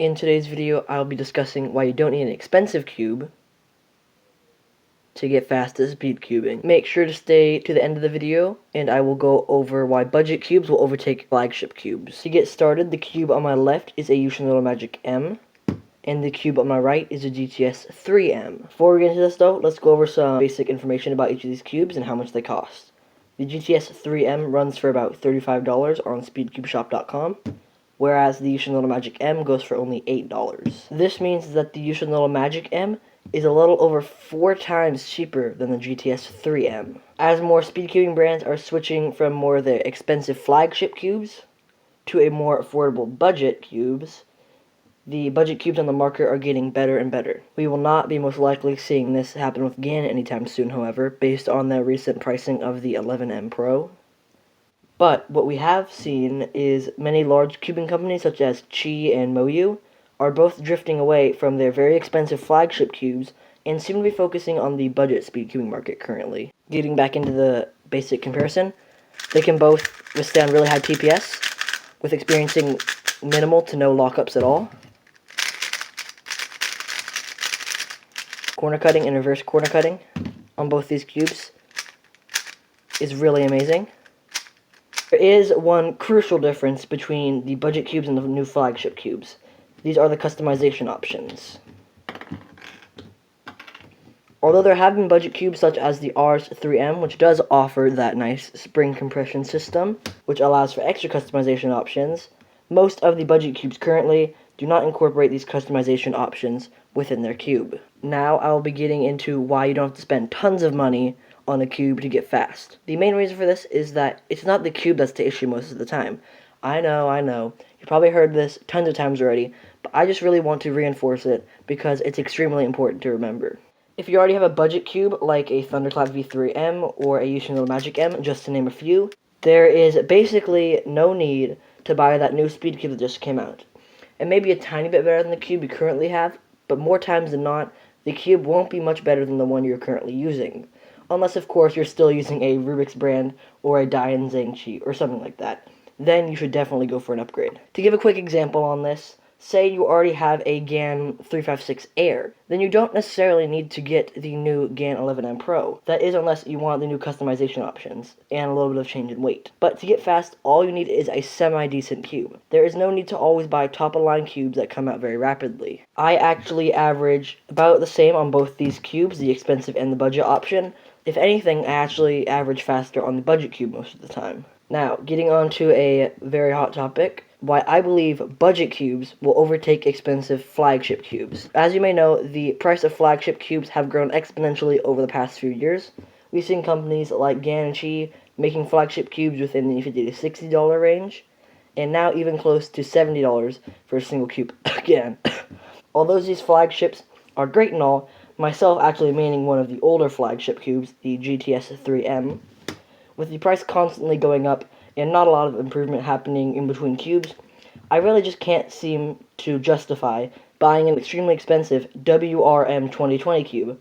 In today's video, I'll be discussing why you don't need an expensive cube to get fast at speed cubing. Make sure to stay to the end of the video, and I will go over why budget cubes will overtake flagship cubes. To get started, the cube on my left is a Yoshinoya Magic M, and the cube on my right is a GTS 3M. Before we get into this though, let's go over some basic information about each of these cubes and how much they cost. The GTS 3M runs for about $35 on speedcubeshop.com. Whereas the Yoshinoya Magic M goes for only $8. This means that the Yoshinoya Magic M is a little over 4 times cheaper than the GTS 3M. As more speed cubing brands are switching from more of the expensive flagship cubes to a more affordable budget cubes, the budget cubes on the market are getting better and better. We will not be most likely seeing this happen with GAN anytime soon, however, based on the recent pricing of the 11M Pro. But what we have seen is many large cubing companies such as Qi and Moyu are both drifting away from their very expensive flagship cubes and seem to be focusing on the budget speed cubing market currently. Getting back into the basic comparison, they can both withstand really high TPS with experiencing minimal to no lockups at all. Corner cutting and reverse corner cutting on both these cubes is really amazing. There is one crucial difference between the budget cubes and the new flagship cubes. These are the customization options. Although there have been budget cubes such as the Rs 3M, which does offer that nice spring compression system, which allows for extra customization options, most of the budget cubes currently do not incorporate these customization options within their cube. Now I will be getting into why you don't have to spend tons of money on a cube to get fast. The main reason for this is that it's not the cube that's the issue most of the time. I know, you probably heard this tons of times already, but I just really want to reinforce it because it's extremely important to remember. If you already have a budget cube like a Thunderclap V3M or a Yoshinoya Magic M, just to name a few, there is basically no need to buy that new speed cube that just came out. It may be a tiny bit better than the cube you currently have, but more times than not, the cube won't be much better than the one you're currently using. Unless, of course, you're still using a Rubik's brand or a Dian Zhangqi or something like that. Then you should definitely go for an upgrade. To give a quick example on this, say you already have a GAN 356 Air, then you don't necessarily need to get the new GAN 11M Pro. That is unless you want the new customization options and a little bit of change in weight. But to get fast, all you need is a semi-decent cube. There is no need to always buy top-of-line cubes that come out very rapidly. I actually average about the same on both these cubes, the expensive and the budget option. If anything, I actually average faster on the budget cube most of the time. Now, getting on to a very hot topic, why I believe budget cubes will overtake expensive flagship cubes. As you may know, the price of flagship cubes have grown exponentially over the past few years. We've seen companies like GAN and Qi making flagship cubes within the $50 to $60 range, and now even close to $70 for a single cube again. Although these flagships are great and all, myself actually maining one of the older flagship cubes, the GTS 3M, with the price constantly going up and not a lot of improvement happening in between cubes, I really just can't seem to justify buying an extremely expensive WRM 2020 cube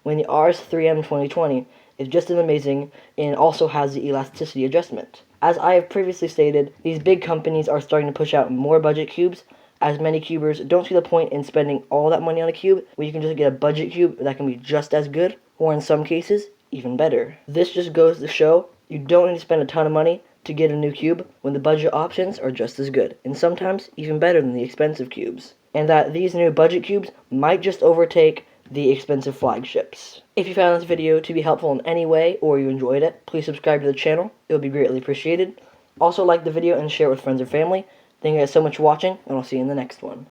when the Rs 3M 2020 is just as amazing and also has the elasticity adjustment. As I have previously stated, these big companies are starting to push out more budget cubes, as many cubers don't see the point in spending all that money on a cube when you can just get a budget cube that can be just as good, or in some cases, even better. This just goes to show you don't need to spend a ton of money to get a new cube when the budget options are just as good, and sometimes even better than the expensive cubes. And that these new budget cubes might just overtake the expensive flagships. If you found this video to be helpful in any way, or you enjoyed it, please subscribe to the channel. It would be greatly appreciated. Also like the video and share it with friends or family. Thank you guys so much for watching, and I'll see you in the next one.